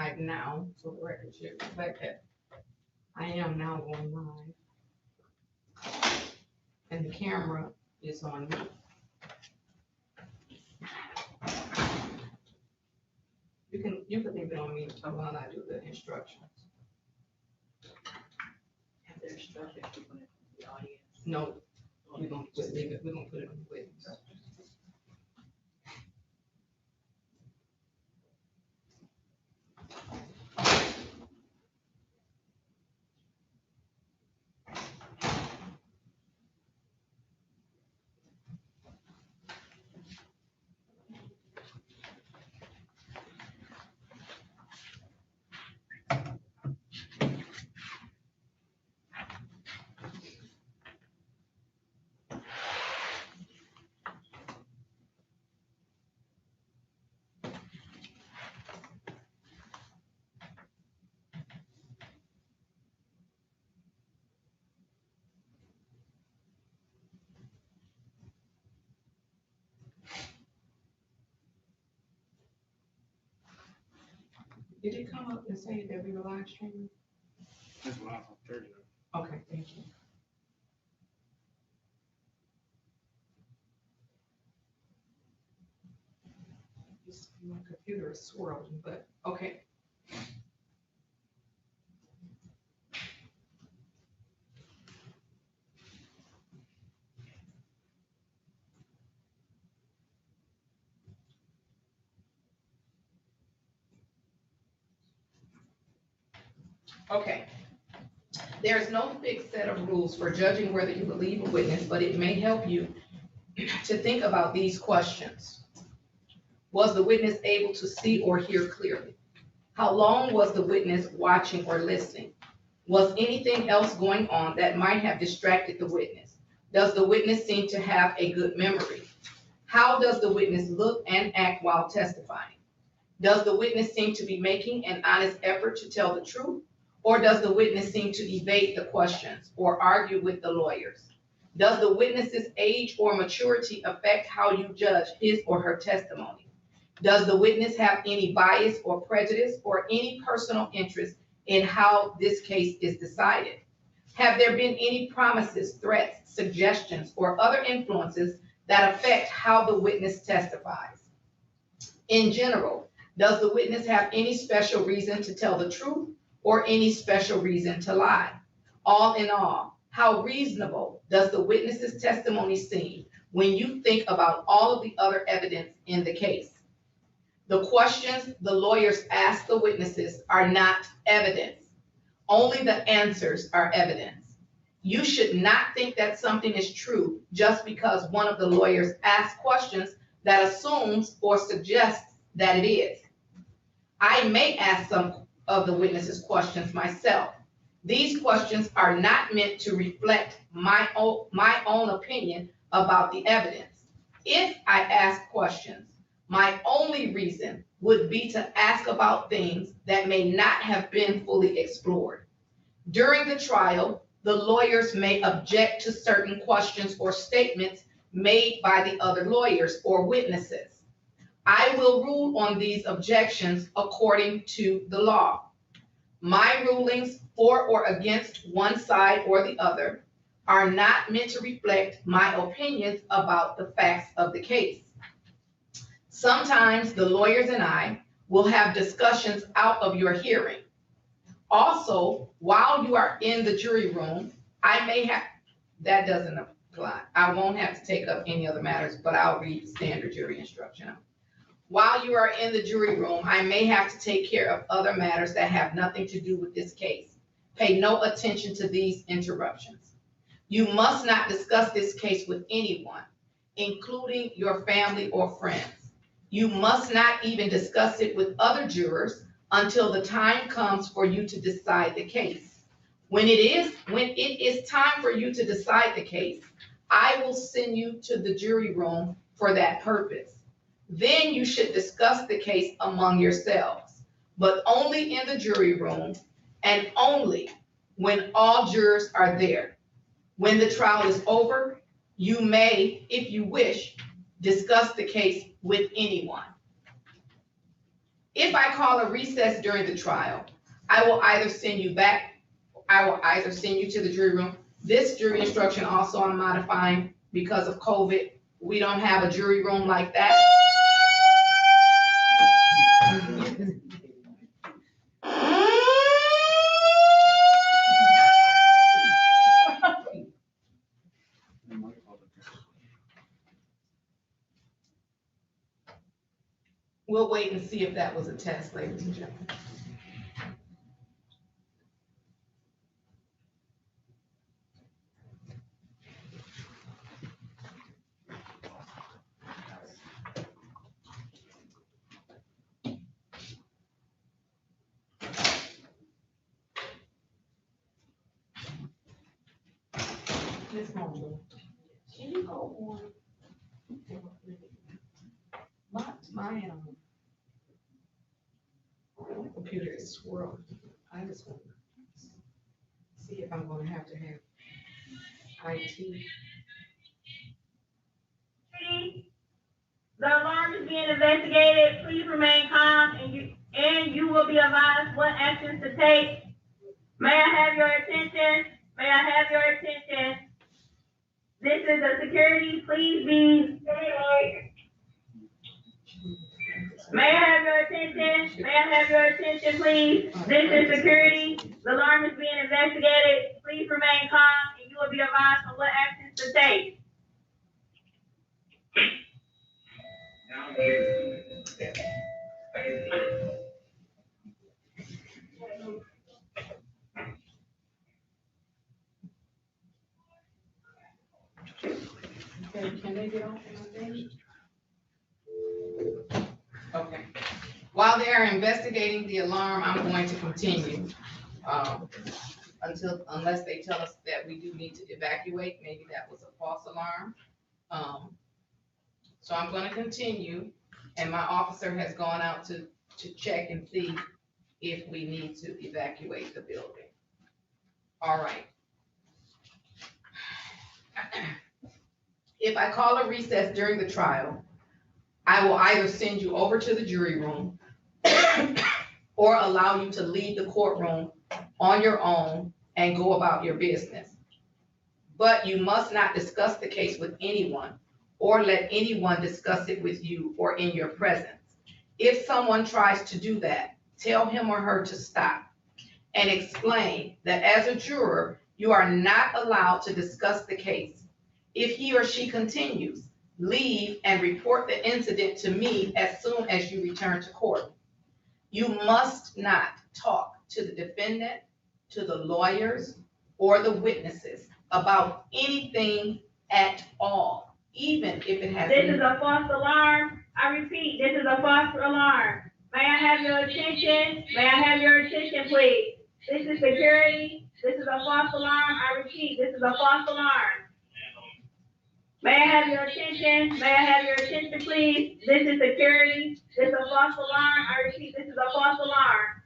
live now, so the record should reflect that I am now going live. And the camera is on me. You can leave it on me while I do the instructions. Have the instructions to put it in the audience. No, we're gonna just leave it, we're gonna put it on the witness. Did it come up and say that we were live streaming? That's live on 30. Okay, thank you. My computer is swirling, but okay. Okay. There's no fixed set of rules for judging whether you believe a witness, but it may help you to think about these questions. Was the witness able to see or hear clearly? How long was the witness watching or listening? Was anything else going on that might have distracted the witness? Does the witness seem to have a good memory? How does the witness look and act while testifying? Does the witness seem to be making an honest effort to tell the truth? Or does the witness seem to evade the questions or argue with the lawyers? Does the witness's age or maturity affect how you judge his or her testimony? Does the witness have any bias or prejudice or any personal interest in how this case is decided? Have there been any promises, threats, suggestions, or other influences that affect how the witness testifies? In general, does the witness have any special reason to tell the truth or any special reason to lie? All in all, how reasonable does the witness's testimony seem when you think about all of the other evidence in the case? The questions the lawyers ask the witnesses are not evidence. Only the answers are evidence. You should not think that something is true just because one of the lawyers asks questions that assumes or suggests that it is. I may ask some of the witnesses questions myself. These questions are not meant to reflect my own opinion about the evidence. If I ask questions, my only reason would be to ask about things that may not have been fully explored. During the trial, the lawyers may object to certain questions or statements made by the other lawyers or witnesses. I will rule on these objections according to the law. My rulings for or against one side or the other are not meant to reflect my opinions about the facts of the case. Sometimes the lawyers and I will have discussions out of your hearing. Also, while you are in the jury room, that doesn't apply. I won't have to take up any other matters, but I'll read the standard jury instruction. While you are in the jury room, I may have to take care of other matters that have nothing to do with this case. Pay no attention to these interruptions. You must not discuss this case with anyone, including your family or friends. You must not even discuss it with other jurors until the time comes for you to decide the case. When it is time for you to decide the case, I will send you to the jury room for that purpose. Then you should discuss the case among yourselves, but only in the jury room and only when all jurors are there. When the trial is over, you may, if you wish, discuss the case with anyone. If I call a recess during the trial, I will either send you to the jury room. This jury instruction also I'm modifying because of COVID. We don't have a jury room like that. We'll wait and see if that was a test, ladies and gentlemen. Miss Mobley, can you go on? My computer is swirling. I just want to see if I'm gonna have to have IT. The alarm is being investigated. Please remain calm and you will be advised what actions to take. May I have your attention? May I have your attention? This is a security. Please be. May I have your attention? May I have your attention, please? This is security. The alarm is being investigated. Please remain calm and you will be advised on what actions to take. Okay, can they get off my thing? Okay. While they are investigating the alarm, I'm going to continue unless they tell us that we do need to evacuate. Maybe that was a false alarm. So I'm going to continue, and my officer has gone out to check and see if we need to evacuate the building. All right. If I call a recess during the trial, I will either send you over to the jury room or allow you to leave the courtroom on your own and go about your business. But you must not discuss the case with anyone or let anyone discuss it with you or in your presence. If someone tries to do that, tell him or her to stop and explain that as a juror, you are not allowed to discuss the case. If he or she continues, leave and report the incident to me as soon as you return to court. You must not talk to the defendant, to the lawyers, or the witnesses about anything at all, even if it has. This is a false alarm. I repeat, this is a false alarm. May I have your attention? May I have your attention, please? This is security. This is a false alarm. I repeat, this is a false alarm. May I have your attention? May I have your attention, please? This is security. This is a false alarm. I repeat, this is a false alarm.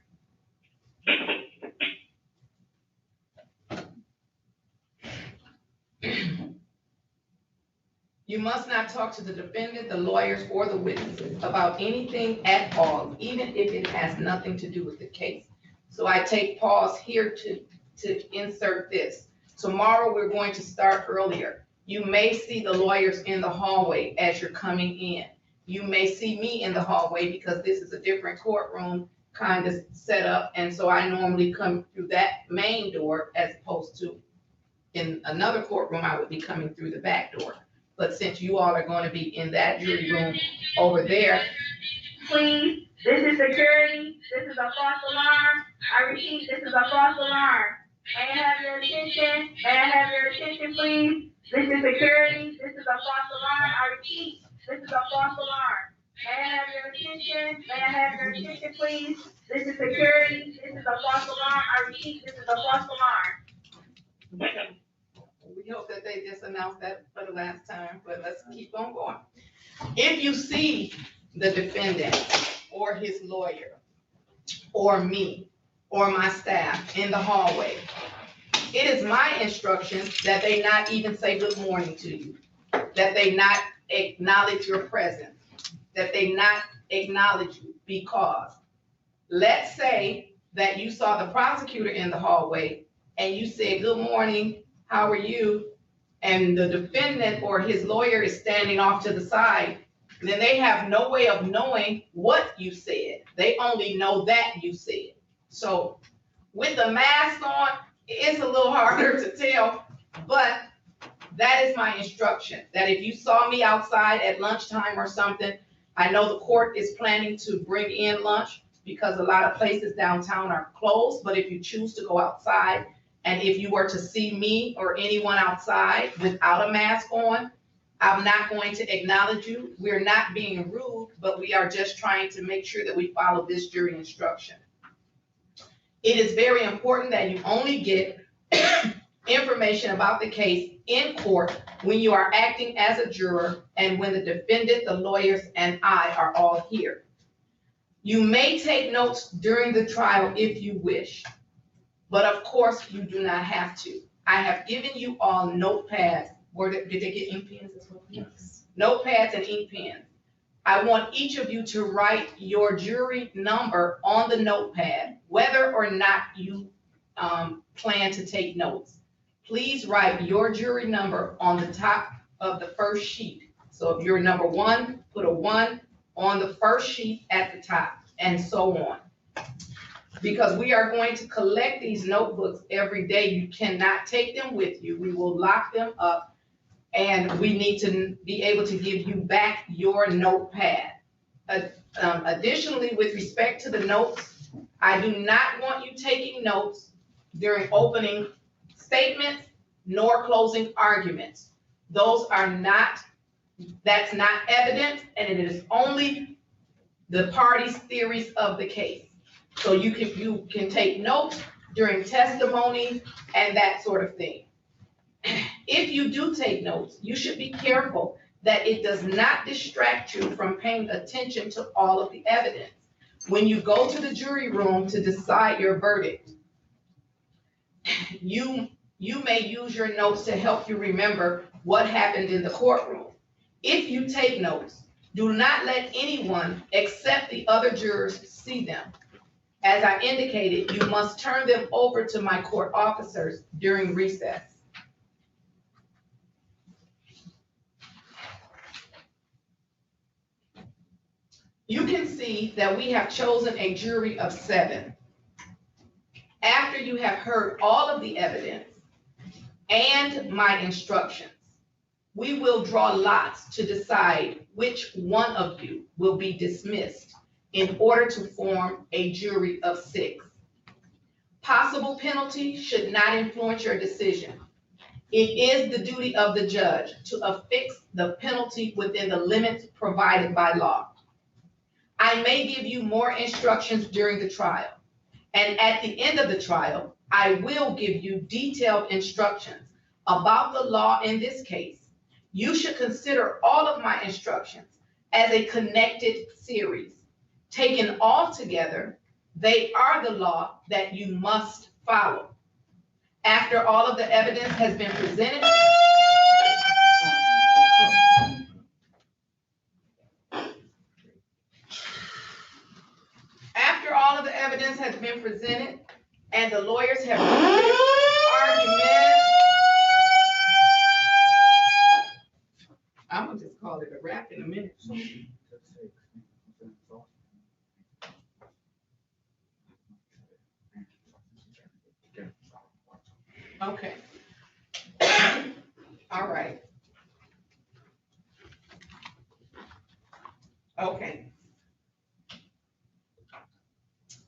You must not talk to the defendant, the lawyers, or the witnesses about anything at all, even if it has nothing to do with the case. So I take pause here to insert this. Tomorrow, we're going to start earlier. You may see the lawyers in the hallway as you're coming in. You may see me in the hallway because this is a different courtroom kind of set up. And so I normally come through that main door as opposed to in another courtroom, I would be coming through the back door. But since you all are going to be in that jury room over there. Please, this is security. This is a false alarm. I repeat, this is a false alarm. May I have your attention? May I have your attention, please? This is security. This is a false alarm. I repeat, this is a false alarm. May I have your attention? May I have your attention, please? This is security. This is a false alarm. I repeat, this is a false alarm. We hope that they just announced that for the last time, but let's keep on going. If you see the defendant or his lawyer or me or my staff in the hallway, it is my instruction that they not even say good morning to you, that they not acknowledge your presence, that they not acknowledge you, because let's say that you saw the prosecutor in the hallway and you said, "Good morning, how are you?" And the defendant or his lawyer is standing off to the side, then they have no way of knowing what you said. They only know that you said. So with the mask on, it's a little harder to tell, but that is my instruction, that if you saw me outside at lunchtime or something, I know the court is planning to bring in lunch because a lot of places downtown are closed, but if you choose to go outside, and if you were to see me or anyone outside without a mask on, I'm not going to acknowledge you. We're not being rude, but we are just trying to make sure that we follow this jury instruction. It is very important that you only get information about the case in court when you are acting as a juror and when the defendant, the lawyers, and I are all here. You may take notes during the trial if you wish, but of course you do not have to. I have given you all notepads. Did they get ink pens as well? Yes. Notepads and ink pens. I want each of you to write your jury number on the notepad, whether or not you plan to take notes. Please write your jury number on the top of the first sheet. So if you're number 1, put a 1 on the first sheet at the top, and so on. Because we are going to collect these notebooks every day. You cannot take them with you. We will lock them up, and we need to be able to give you back your notepad. Additionally, with respect to the notes, I do not want you taking notes during opening statements nor closing arguments. Those are not, that's not evidence, and it is only the parties' theories of the case. So you can take notes during testimony and that sort of thing. If you do take notes, you should be careful that it does not distract you from paying attention to all of the evidence. When you go to the jury room to decide your verdict, you may use your notes to help you remember what happened in the courtroom. If you take notes, do not let anyone except the other jurors see them. As I indicated, you must turn them over to my court officers during recess. You can see that we have chosen a jury of 7. After you have heard all of the evidence and my instructions, we will draw lots to decide which one of you will be dismissed in order to form a jury of 6. Possible penalty should not influence your decision. It is the duty of the judge to affix the penalty within the limits provided by law. I may give you more instructions during the trial, and at the end of the trial, I will give you detailed instructions about the law in this case. You should consider all of my instructions as a connected series. Taken all together, they are the law that you must follow. After all of the evidence has been presented, and the lawyers have argument, I'm gonna just call it a wrap in a minute. Okay. All right. Okay.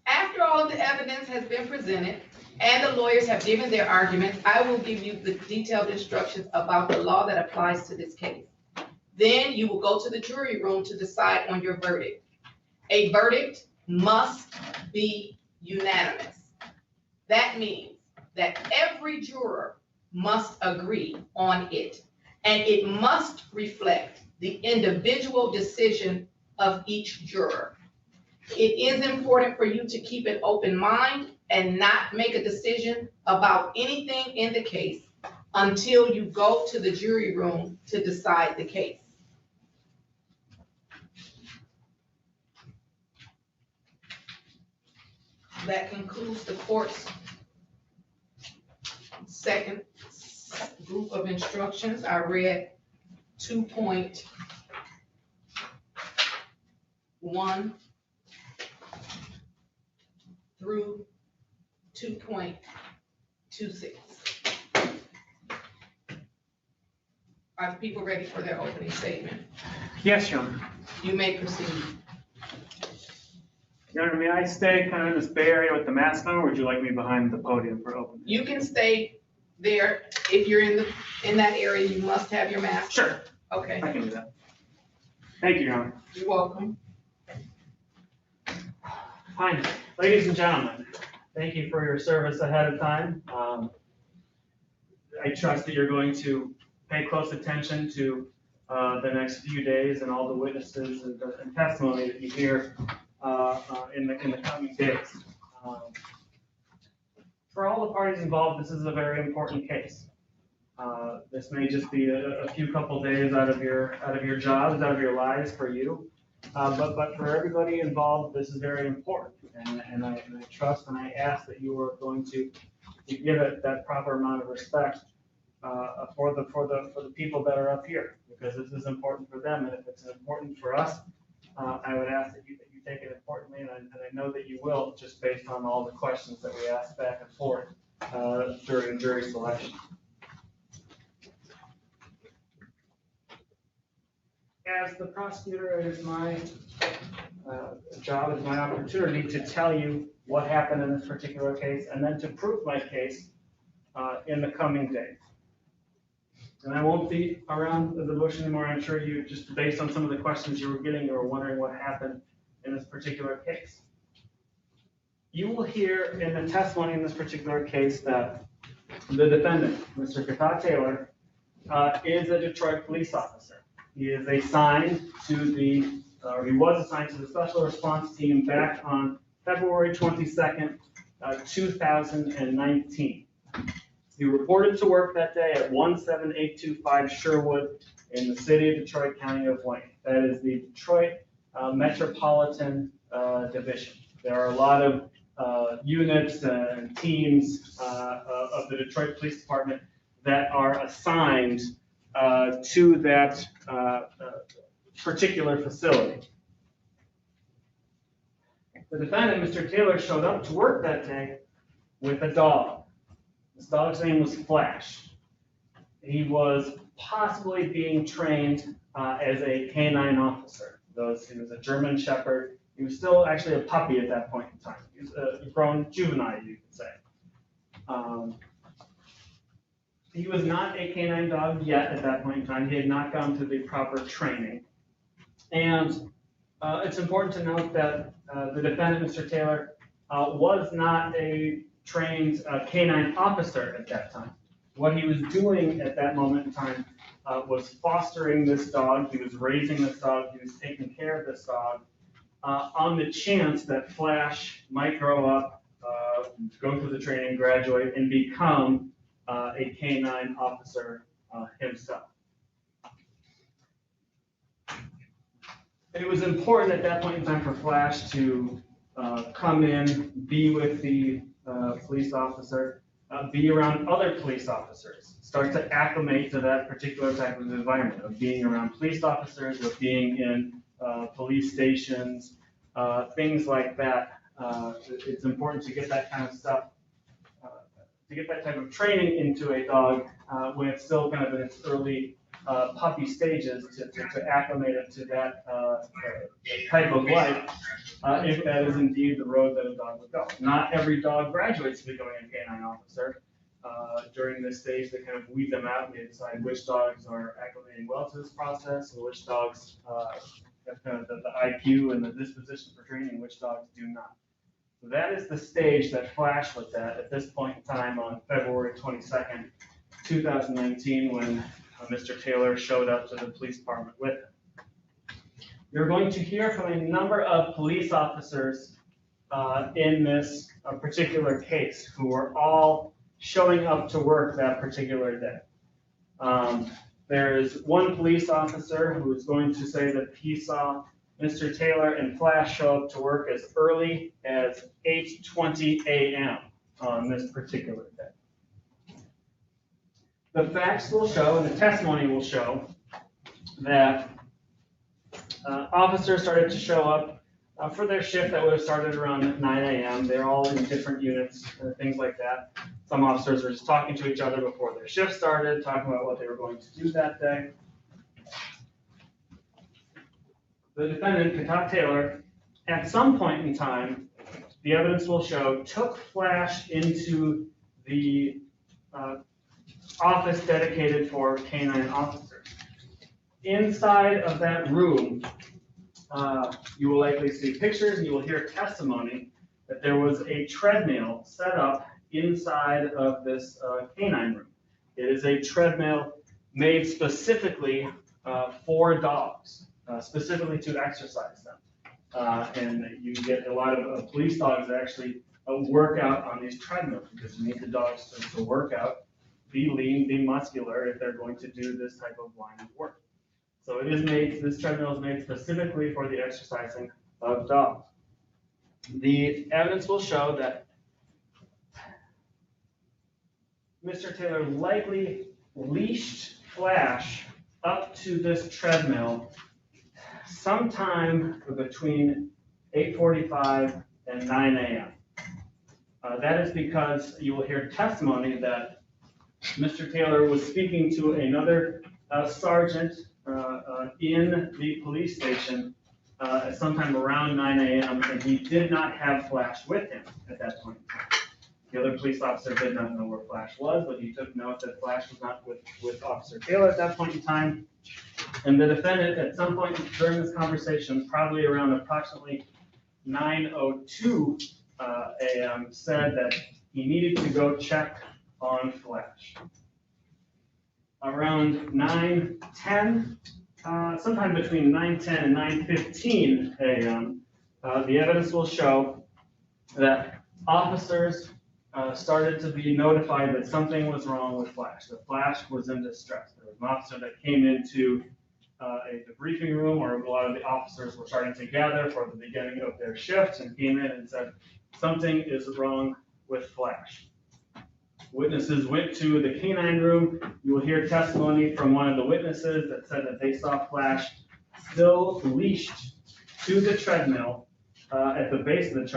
After all of the evidence has been presented and the lawyers have given their arguments, I will give you the detailed instructions about the law that applies to this case. Then you will go to the jury room to decide on your verdict. A verdict must be unanimous. That means that every juror must agree on it, and it must reflect the individual decision of each juror. It is important for you to keep an open mind and not make a decision about anything in the case until you go to the jury room to decide the case. that concludes the court's second group of instructions. I read 2.1 through 2.26. Are people ready for their opening statement? Yes, Your Honor. You may proceed. Your Honor, may I stay kind of in this Bay Area with the mask on, or would you like me behind the podium for opening? You can stay there. If you're in that area, you must have your mask. Sure, Okay, I can do that. Thank you, Your Honor. you're welcome. Fine. Ladies and gentlemen, thank you for your service ahead of time. I trust that you're going to pay close attention to the next few days and all the witnesses and testimony that you hear in the coming days. For all the parties involved, this is a very important case. This may just be a few couple days out of your jobs, out of your lives for you. But for everybody involved, this is very important, and I trust and I ask that you are going to give it that proper amount of respect for the people that are up here, because this is important for them, and if it's important for us, I would ask that you take it importantly, and I know that you will, just based on all the questions that we ask back and forth during jury selection. As the prosecutor, it is my job, it's my opportunity to tell you what happened in this particular case, and then to prove my case in the coming days. And I won't be around the bush anymore. I'm sure you, just based on some of the questions you were getting, you were wondering what happened in this particular case. You will hear in the testimony in this particular case that the defendant, Mr. Taylor, is a Detroit police officer. He is assigned to he was assigned to the Special Response Team back on February 22nd, 2019. He reported to work that day at 17825 Sherwood in the city of Detroit, County of Wayne. That is the Detroit Metropolitan Division. There are a lot of units and teams of the Detroit Police Department that are assigned to that particular facility. The defendant, Mr. Taylor, showed up to work that day with a dog. This dog's name was Flash. He was possibly being trained as a canine officer. He was a German Shepherd. He was still actually a puppy at that point in time. He was a grown juvenile, you could say. He was not a canine dog yet at that point in time. He had not gone through the proper training. And it's important to note that the defendant, Mr. Taylor, was not a trained canine officer at that time. What he was doing at that moment in time was fostering this dog. He was raising this dog. He was taking care of this dog on the chance that Flash might grow up, go through the training, graduate, and become a canine officer himself. It was important at that point in time for Flash to come in, be with the police officer, be around other police officers, start to acclimate to that particular type of environment of being around police officers, of being in police stations, things like that. It's important to get that kind of stuff, to get that type of training into a dog when it's still kind of in its early puppy stages, to acclimate it to that type of life, if that is indeed the road that a dog would go. Not every dog graduates to becoming a canine officer. During this stage, they kind of weed them out and they decide which dogs are acclimating well to this process, and which dogs have kind of the IQ and the disposition for training, which dogs do not. So that is the stage that Flash was at this point in time on February 22nd, 2019, when Mr. Taylor showed up to the police department with him. You're going to hear from a number of police officers in this particular case who are all showing up to work that particular day. There is one police officer who is going to say that he saw Mr. Taylor and Flash show up to work as early as 8:20 a.m. on this particular day. The facts will show, and the testimony will show, that officers started to show up for their shift that would have started around 9 a.m. They're all in different units, things like that. Some officers were just talking to each other before their shift started, talking about what they were going to do that day. The defendant, Katat Taylor, at some point in time, the evidence will show, took Flash into the office dedicated for canine officers. Inside of that room, you will likely see pictures and you will hear testimony that there was a treadmill set up inside of this canine room. It is a treadmill made specifically for dogs, specifically to exercise them. And you get a lot of police dogs that actually work out on these treadmills because you need the dogs to work out, be lean, be muscular if they're going to do this type of line of work. So it is made, this treadmill is made specifically for the exercising of dogs. The evidence will show that Mr. Taylor likely leashed Flash up to this treadmill sometime between 8:45 and 9 a.m. That is because you will hear testimony that Mr. Taylor was speaking to another sergeant in the police station sometime around 9 a.m. and he did not have Flash with him at that point in time. The other police officer did not know where Flash was, but he took note that Flash was not with Officer Taylor at that point in time. And the defendant, at some point during this conversation, probably around approximately 9:02 a.m., said that he needed to go check on Flash. Around 9:10, sometime between 9:10 and 9:15 a.m., the evidence will show that officers started to be notified that something was wrong with Flash. The Flash was in distress. There was an officer that came into the briefing room, or a lot of the officers were starting to gather for the beginning of their shift, and came in and said, something is wrong with Flash. Witnesses went to the canine room. You will hear testimony from one of the witnesses that said that they saw Flash still leashed to the treadmill. At the base of the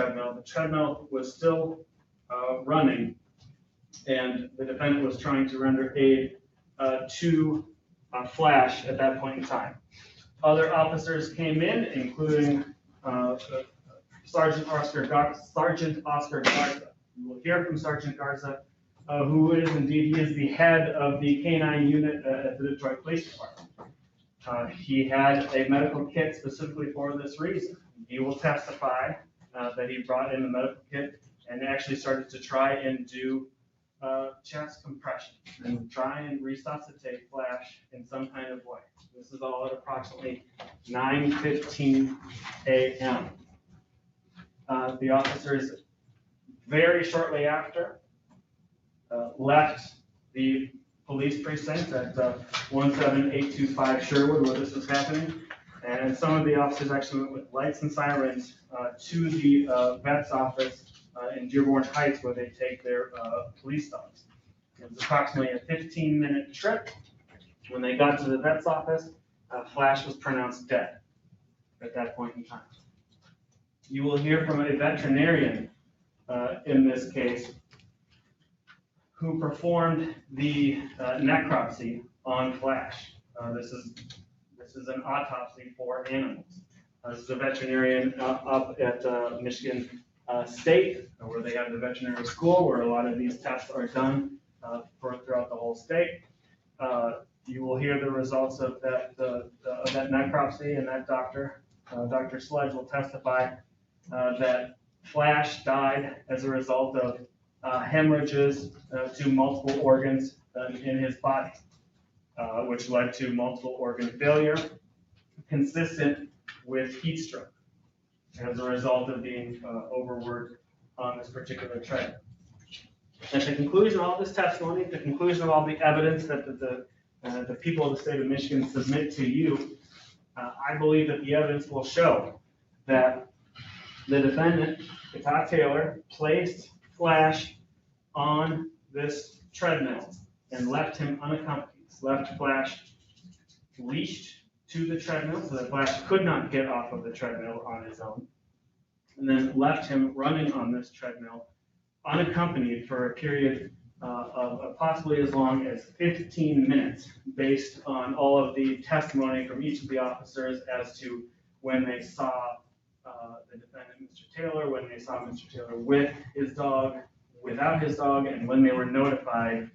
treadmill was still running, and the defendant was trying to render aid to Flash at that point in time. Other officers came in, including Sergeant Oscar Garza. You will hear from Sergeant Garza, who is indeed, he is the head of the canine unit at the Detroit Police Department. He had a medical kit specifically for this reason. He will testify that he brought in the medical kit and actually started to try and do chest compression and try and resuscitate Flash in some kind of way. This is all at approximately 9:15 a.m. The officers very shortly after left the police precinct at 17825 Sherwood where this was happening. And some of the officers actually went with lights and sirens to the vet's office in Dearborn Heights where they take their police dogs. It was approximately a 15-minute trip. When they got to the vet's office, Flash was pronounced dead at that point in time. You will hear from a veterinarian in this case who performed the necropsy on Flash. This is an autopsy for animals. This is a veterinarian up at Michigan State, where they have the veterinary school, where a lot of these tests are done throughout the whole state. You will hear the results of that necropsy, and that doctor, Dr. Sledge, will testify that Flash died as a result of hemorrhages to multiple organs in his body, which led to multiple organ failure, consistent with heat stroke as a result of being overworked on this particular tread. At the conclusion of all this testimony, at the conclusion of all the evidence that the people of the state of Michigan submit to you, I believe that the evidence will show that the defendant, Todd Taylor, placed Flash on this treadmill and left him unaccompanied, left Flash leashed to the treadmill so that Flash could not get off of the treadmill on his own, and then left him running on this treadmill unaccompanied for a period of possibly as long as 15 minutes, based on all of the testimony from each of the officers as to when they saw the defendant, Mr. Taylor, when they saw Mr. Taylor with his dog, without his dog, and when they were notified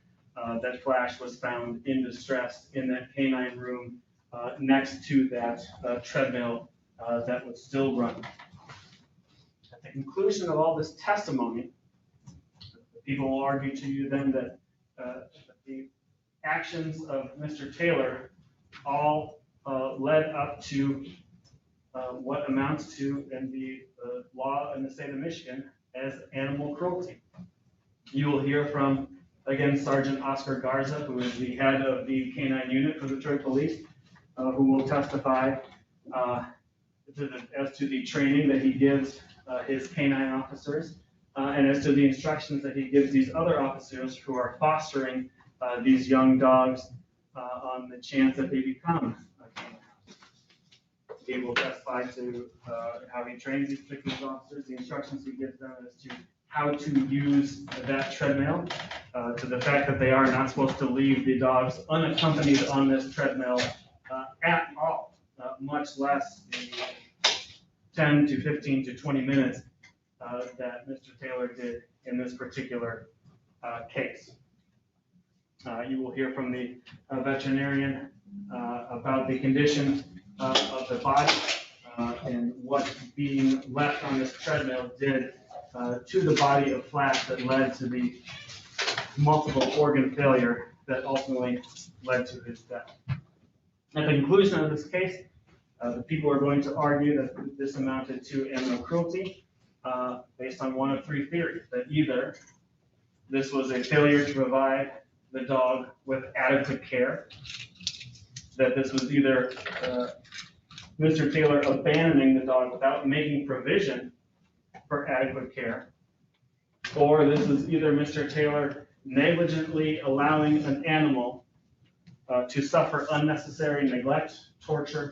that Flash was found in distress in that canine room next to that treadmill that was still running. At the conclusion of all this testimony, people will argue to you then that the actions of Mr. Taylor all led up to what amounts to, in the law in the state of Michigan, as animal cruelty. You will hear from, again, Sergeant Oscar Garza, who is the head of the canine unit for the Detroit Police, who will testify as to the training that he gives his canine officers, and as to the instructions that he gives these other officers who are fostering these young dogs on the chance that they become a canine. He will testify to how he trains these particular officers, the instructions he gives them as to how to use that treadmill, to the fact that they are not supposed to leave the dogs unaccompanied on this treadmill at all, much less the 10 to 15 to 20 minutes that Mr. Taylor did in this particular case. You will hear from the veterinarian about the condition of the body and what being left on this treadmill did to the body of Flash that led to the multiple organ failure that ultimately led to his death. At the conclusion of this case, the people are going to argue that this amounted to animal cruelty based on one of three theories: that either this was a failure to provide the dog with adequate care, that this was either Mr. Taylor abandoning the dog without making provision for adequate care, or this was either Mr. Taylor negligently allowing an animal to suffer unnecessary neglect, torture,